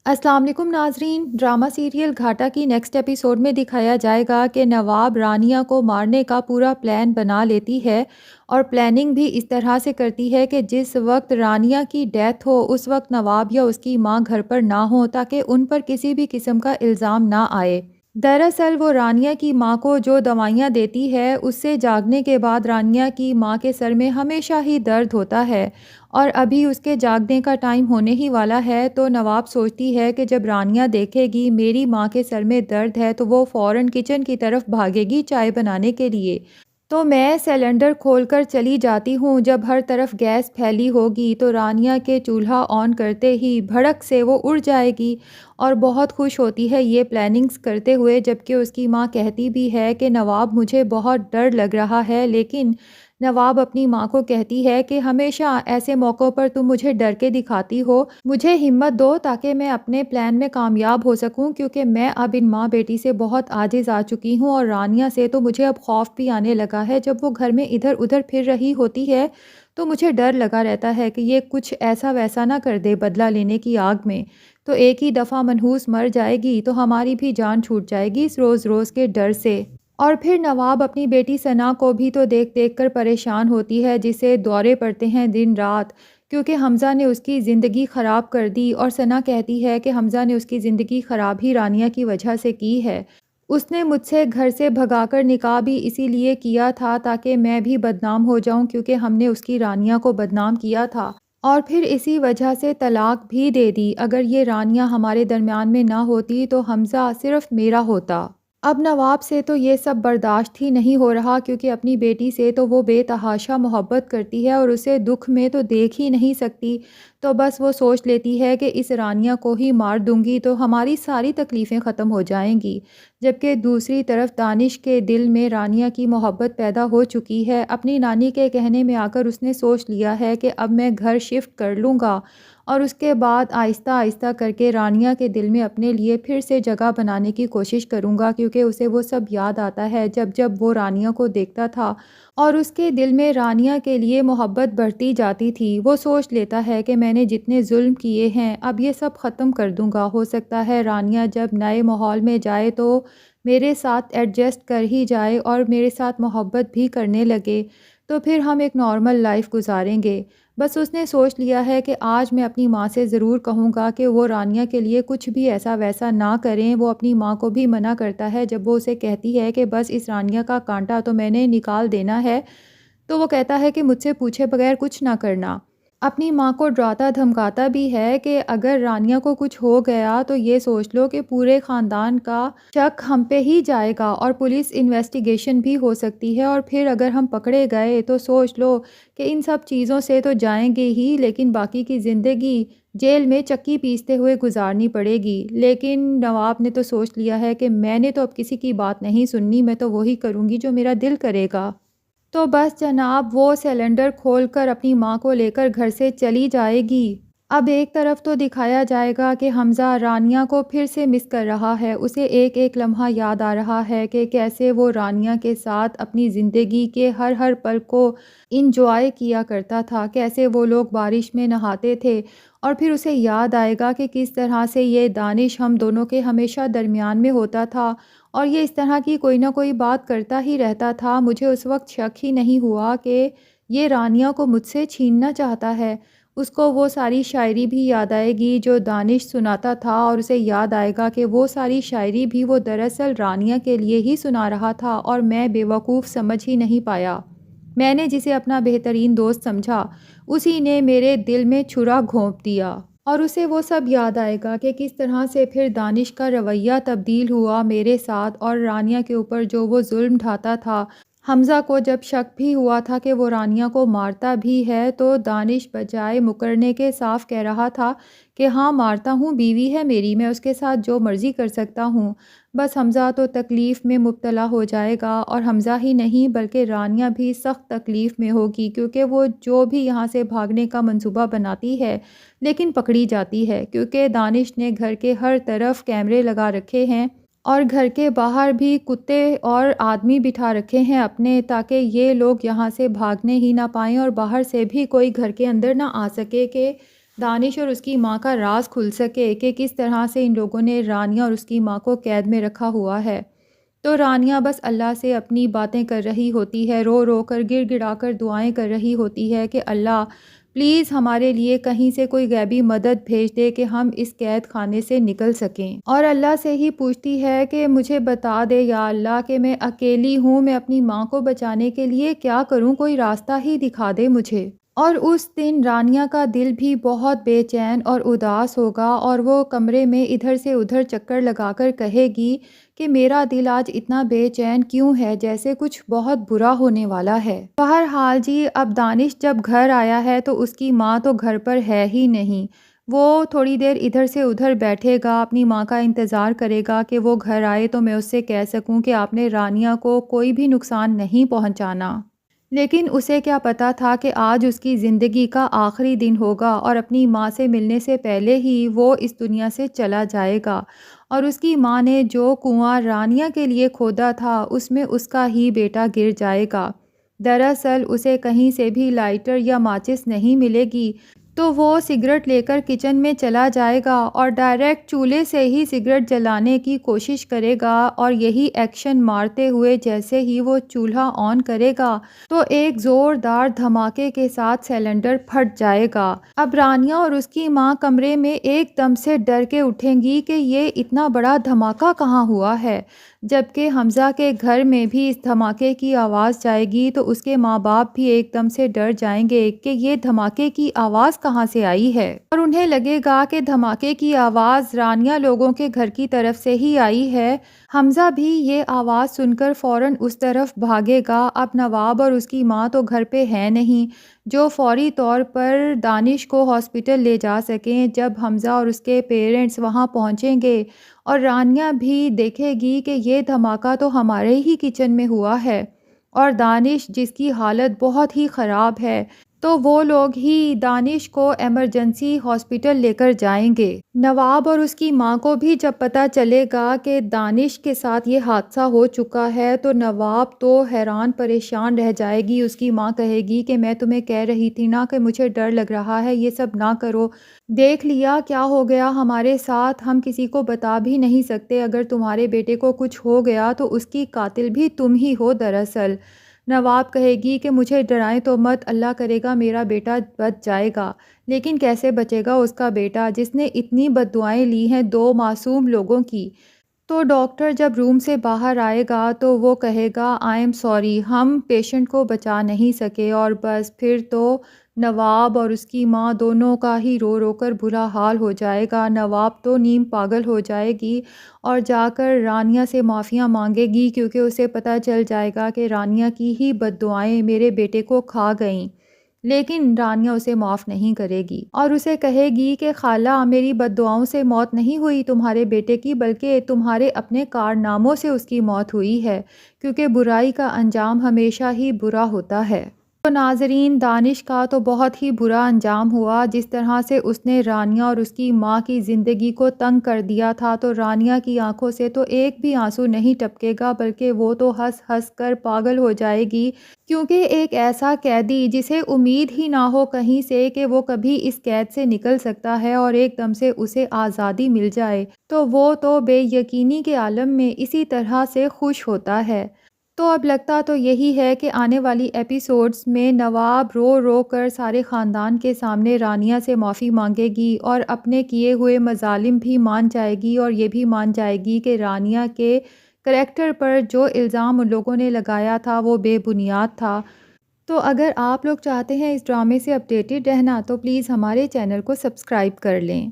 السلام علیکم ناظرین، ڈرامہ سیریل گھاٹا کی نیکسٹ ایپیسوڈ میں دکھایا جائے گا کہ نواب رانیہ کو مارنے کا پورا پلان بنا لیتی ہے اور پلاننگ بھی اس طرح سے کرتی ہے کہ جس وقت رانیہ کی ڈیتھ ہو اس وقت نواب یا اس کی ماں گھر پر نہ ہو تاکہ ان پر کسی بھی قسم کا الزام نہ آئے۔ دراصل وہ رانیہ کی ماں کو جو دوائیاں دیتی ہے اس سے جاگنے کے بعد رانیہ کی ماں کے سر میں ہمیشہ ہی درد ہوتا ہے اور ابھی اس کے جاگنے کا ٹائم ہونے ہی والا ہے، تو نواب سوچتی ہے کہ جب رانیہ دیکھے گی میری ماں کے سر میں درد ہے تو وہ فوراً کچن کی طرف بھاگے گی چائے بنانے کے لیے۔ تو میں سلنڈر کھول کر چلی جاتی ہوں، جب ہر طرف گیس پھیلی ہوگی تو رانیہ کے چولہا آن کرتے ہی بھڑک سے وہ اڑ جائے گی اور بہت خوش ہوتی ہے یہ پلاننگز کرتے ہوئے، جبکہ اس کی ماں کہتی بھی ہے کہ نواب مجھے بہت ڈر لگ رہا ہے، لیکن نواب اپنی ماں کو کہتی ہے کہ ہمیشہ ایسے موقعوں پر تم مجھے ڈر کے دکھاتی ہو، مجھے ہمت دو تاکہ میں اپنے پلان میں کامیاب ہو سکوں، کیونکہ میں اب ان ماں بیٹی سے بہت عاجز آ چکی ہوں اور رانیہ سے تو مجھے اب خوف بھی آنے لگا ہے۔ جب وہ گھر میں ادھر ادھر پھر رہی ہوتی ہے تو مجھے ڈر لگا رہتا ہے کہ یہ کچھ ایسا ویسا نہ کر دے بدلہ لینے کی آگ میں، تو ایک ہی دفعہ منحوس مر جائے گی تو ہماری بھی جان چھوٹ جائے گی اس روز روز کے ڈر سے۔ اور پھر نواب اپنی بیٹی ثنا کو بھی تو دیکھ دیکھ کر پریشان ہوتی ہے، جسے دورے پڑتے ہیں دن رات، کیونکہ حمزہ نے اس کی زندگی خراب کر دی، اور ثنا کہتی ہے کہ حمزہ نے اس کی زندگی خراب ہی رانیہ کی وجہ سے کی ہے۔ اس نے مجھ سے گھر سے بھگا کر نکاح بھی اسی لیے کیا تھا تاکہ میں بھی بدنام ہو جاؤں، کیونکہ ہم نے اس کی رانیہ کو بدنام کیا تھا، اور پھر اسی وجہ سے طلاق بھی دے دی۔ اگر یہ رانیہ ہمارے درمیان میں نہ ہوتی تو حمزہ صرف میرا ہوتا۔ اب نواب سے تو یہ سب برداشت ہی نہیں ہو رہا، کیونکہ اپنی بیٹی سے تو وہ بے تحاشا محبت کرتی ہے اور اسے دکھ میں تو دیکھ ہی نہیں سکتی، تو بس وہ سوچ لیتی ہے کہ اس رانیہ کو ہی مار دوں گی تو ہماری ساری تکلیفیں ختم ہو جائیں گی۔ جبکہ دوسری طرف دانش کے دل میں رانیہ کی محبت پیدا ہو چکی ہے۔ اپنی نانی کے کہنے میں آ کر اس نے سوچ لیا ہے کہ اب میں گھر شفٹ کر لوں گا اور اس کے بعد آہستہ آہستہ کر کے رانیہ کے دل میں اپنے لیے پھر سے جگہ بنانے کی کوشش کروں گا، کیونکہ اسے وہ سب یاد آتا ہے جب جب وہ رانیہ کو دیکھتا تھا اور اس کے دل میں رانیہ کے لیے محبت بڑھتی جاتی تھی۔ وہ سوچ لیتا ہے کہ میں نے جتنے ظلم کیے ہیں اب یہ سب ختم کر دوں گا، ہو سکتا ہے رانیہ جب نئے ماحول میں جائے تو میرے ساتھ ایڈجسٹ کر ہی جائے اور میرے ساتھ محبت بھی کرنے لگے، تو پھر ہم ایک نارمل لائف گزاریں گے۔ بس اس نے سوچ لیا ہے کہ آج میں اپنی ماں سے ضرور کہوں گا کہ وہ رانیہ کے لیے کچھ بھی ایسا ویسا نہ کریں۔ وہ اپنی ماں کو بھی منع کرتا ہے جب وہ اسے کہتی ہے کہ بس اس رانیہ کا کانٹا تو میں نے نکال دینا ہے، تو وہ کہتا ہے کہ مجھ سے پوچھے بغیر کچھ نہ کرنا۔ اپنی ماں کو ڈراتا دھمکاتا بھی ہے کہ اگر رانیہ کو کچھ ہو گیا تو یہ سوچ لو کہ پورے خاندان کا شک ہم پہ ہی جائے گا اور پولیس انویسٹیگیشن بھی ہو سکتی ہے، اور پھر اگر ہم پکڑے گئے تو سوچ لو کہ ان سب چیزوں سے تو جائیں گے ہی، لیکن باقی کی زندگی جیل میں چکی پیستے ہوئے گزارنی پڑے گی۔ لیکن نواب نے تو سوچ لیا ہے کہ میں نے تو اب کسی کی بات نہیں سننی، میں تو وہی کروں گی جو میرا دل کرے گا۔ تو بس جناب وہ سلنڈر کھول کر اپنی ماں کو لے کر گھر سے چلی جائے گی۔ اب ایک طرف تو دکھایا جائے گا کہ حمزہ رانیہ کو پھر سے مس کر رہا ہے، اسے ایک ایک لمحہ یاد آ رہا ہے کہ کیسے وہ رانیہ کے ساتھ اپنی زندگی کے ہر ہر پل کو انجوائے کیا کرتا تھا، کیسے وہ لوگ بارش میں نہاتے تھے، اور پھر اسے یاد آئے گا کہ کس طرح سے یہ دانش ہم دونوں کے ہمیشہ درمیان میں ہوتا تھا اور یہ اس طرح کی کوئی نہ کوئی بات کرتا ہی رہتا تھا۔ مجھے اس وقت شک ہی نہیں ہوا کہ یہ رانیہ کو مجھ سے چھیننا چاہتا ہے۔ اس کو وہ ساری شاعری بھی یاد آئے گی جو دانش سناتا تھا، اور اسے یاد آئے گا کہ وہ ساری شاعری بھی وہ دراصل رانیہ کے لیے ہی سنا رہا تھا اور میں بے وقوف سمجھ ہی نہیں پایا۔ میں نے جسے اپنا بہترین دوست سمجھا اسی نے میرے دل میں چھرا گھونپ دیا۔ اور اسے وہ سب یاد آئے گا کہ کس طرح سے پھر دانش کا رویہ تبدیل ہوا میرے ساتھ، اور رانیہ کے اوپر جو وہ ظلم ڈھاتا تھا۔ حمزہ کو جب شک بھی ہوا تھا کہ وہ رانیہ کو مارتا بھی ہے تو دانش بجائے مکرنے کے صاف کہہ رہا تھا کہ ہاں مارتا ہوں، بیوی ہے میری، میں اس کے ساتھ جو مرضی کر سکتا ہوں۔ بس حمزہ تو تکلیف میں مبتلا ہو جائے گا، اور حمزہ ہی نہیں بلکہ رانیہ بھی سخت تکلیف میں ہوگی، کیونکہ وہ جو بھی یہاں سے بھاگنے کا منصوبہ بناتی ہے لیکن پکڑی جاتی ہے، کیونکہ دانش نے گھر کے ہر طرف کیمرے لگا رکھے ہیں اور گھر کے باہر بھی کتے اور آدمی بٹھا رکھے ہیں اپنے، تاکہ یہ لوگ یہاں سے بھاگنے ہی نہ پائیں اور باہر سے بھی کوئی گھر کے اندر نہ آ سکے کہ دانش اور اس کی ماں کا راز کھل سکے کہ کس طرح سے ان لوگوں نے رانیہ اور اس کی ماں کو قید میں رکھا ہوا ہے۔ تو رانیہ بس اللہ سے اپنی باتیں کر رہی ہوتی ہے، رو رو کر گڑ گڑا کر دعائیں کر رہی ہوتی ہے کہ اللہ پلیز ہمارے لیے کہیں سے کوئی غیبی مدد بھیج دے کہ ہم اس قید خانے سے نکل سکیں، اور اللہ سے ہی پوچھتی ہے کہ مجھے بتا دے یا اللہ کہ میں اکیلی ہوں، میں اپنی ماں کو بچانے کے لیے کیا کروں، کوئی راستہ ہی دکھا دے مجھے۔ اور اس دن رانیہ کا دل بھی بہت بے چین اور اداس ہوگا، اور وہ کمرے میں ادھر سے ادھر چکر لگا کر کہے گی کہ میرا دل آج اتنا بے چین کیوں ہے، جیسے کچھ بہت برا ہونے والا ہے۔ بہرحال جی، اب دانش جب گھر آیا ہے تو اس کی ماں تو گھر پر ہے ہی نہیں۔ وہ تھوڑی دیر ادھر سے ادھر بیٹھے گا، اپنی ماں کا انتظار کرے گا کہ وہ گھر آئے تو میں اس سے کہہ سکوں کہ آپ نے رانیہ کو کوئی بھی نقصان نہیں پہنچانا۔ لیکن اسے کیا پتا تھا کہ آج اس کی زندگی کا آخری دن ہوگا، اور اپنی ماں سے ملنے سے پہلے ہی وہ اس دنیا سے چلا جائے گا، اور اس کی ماں نے جو کنواں رانیہ کے لیے کھودا تھا اس میں اس کا ہی بیٹا گر جائے گا۔ دراصل اسے کہیں سے بھی لائٹر یا ماچس نہیں ملے گی، تو وہ سگریٹ لے کر کچن میں چلا جائے گا اور ڈائریکٹ چولہے سے ہی سگریٹ جلانے کی کوشش کرے گا، اور یہی ایکشن مارتے ہوئے جیسے ہی وہ چولہا آن کرے گا تو ایک زوردار دھماکے کے ساتھ سلنڈر پھٹ جائے گا۔ اب رانیہ اور اس کی ماں کمرے میں ایک دم سے ڈر کے اٹھیں گی کہ یہ اتنا بڑا دھماکہ کہاں ہوا ہے، جبکہ حمزہ کے گھر میں بھی اس دھماکے کی آواز جائے گی تو اس کے ماں باپ بھی ایک دم سے ڈر جائیں گے کہ یہ دھماکے کی آواز کہاں سے آئی ہے، اور انہیں لگے گا کہ دھماکے کی آواز رانیہ لوگوں کے گھر کی طرف سے ہی آئی ہے۔ حمزہ بھی یہ آواز سن کر فوراً اس طرف بھاگے گا۔ اب نواب اور اس کی ماں تو گھر پہ ہے نہیں جو فوری طور پر دانش کو ہاسپٹل لے جا سکیں۔ جب حمزہ اور اس کے پیرنٹس وہاں پہنچیں گے اور رانیہ بھی دیکھے گی کہ یہ دھماکہ تو ہمارے ہی کچن میں ہوا ہے، اور دانش جس کی حالت بہت ہی خراب ہے، تو وہ لوگ ہی دانش کو ایمرجنسی ہاسپٹل لے کر جائیں گے۔ نواب اور اس کی ماں کو بھی جب پتہ چلے گا کہ دانش کے ساتھ یہ حادثہ ہو چکا ہے تو نواب تو حیران پریشان رہ جائے گی۔ اس کی ماں کہے گی کہ میں تمہیں کہہ رہی تھی نا کہ مجھے ڈر لگ رہا ہے، یہ سب نہ کرو، دیکھ لیا کیا ہو گیا ہمارے ساتھ، ہم کسی کو بتا بھی نہیں سکتے، اگر تمہارے بیٹے کو کچھ ہو گیا تو اس کی قاتل بھی تم ہی ہو دراصل۔ نواب کہے گی کہ مجھے ڈرائیں تو مت، اللہ کرے گا میرا بیٹا بچ جائے گا، لیکن کیسے بچے گا اس کا بیٹا جس نے اتنی بددعائیں لی ہیں دو معصوم لوگوں کی۔ تو ڈاکٹر جب روم سے باہر آئے گا تو وہ کہے گا آئی ایم سوری، ہم پیشنٹ کو بچا نہیں سکے، اور بس پھر تو نواب اور اس کی ماں دونوں کا ہی رو رو کر برا حال ہو جائے گا۔ نواب تو نیم پاگل ہو جائے گی اور جا کر رانیہ سے معافیاں مانگے گی، کیونکہ اسے پتہ چل جائے گا کہ رانیہ کی ہی بددعائیں میرے بیٹے کو کھا گئیں، لیکن رانیہ اسے معاف نہیں کرے گی اور اسے کہے گی کہ خالہ میری بددعاؤں سے موت نہیں ہوئی تمہارے بیٹے کی، بلکہ تمہارے اپنے کارناموں سے اس کی موت ہوئی ہے، کیونکہ برائی کا انجام ہمیشہ ہی برا ہوتا ہے۔ تو ناظرین، دانش کا تو بہت ہی برا انجام ہوا، جس طرح سے اس نے رانیہ اور اس کی ماں کی زندگی کو تنگ کر دیا تھا، تو رانیہ کی آنکھوں سے تو ایک بھی آنسو نہیں ٹپکے گا، بلکہ وہ تو ہنس ہنس کر پاگل ہو جائے گی، کیونکہ ایک ایسا قیدی جسے امید ہی نہ ہو کہیں سے کہ وہ کبھی اس قید سے نکل سکتا ہے اور ایک دم سے اسے آزادی مل جائے، تو وہ تو بے یقینی کے عالم میں اسی طرح سے خوش ہوتا ہے۔ تو اب لگتا تو یہی ہے کہ آنے والی ایپیسوڈز میں نواب رو رو کر سارے خاندان کے سامنے رانیہ سے معافی مانگے گی اور اپنے کیے ہوئے مظالم بھی مان جائے گی، اور یہ بھی مان جائے گی کہ رانیہ کے کریکٹر پر جو الزام ان لوگوں نے لگایا تھا وہ بے بنیاد تھا۔ تو اگر آپ لوگ چاہتے ہیں اس ڈرامے سے اپڈیٹڈ رہنا تو پلیز ہمارے چینل کو سبسکرائب کر لیں۔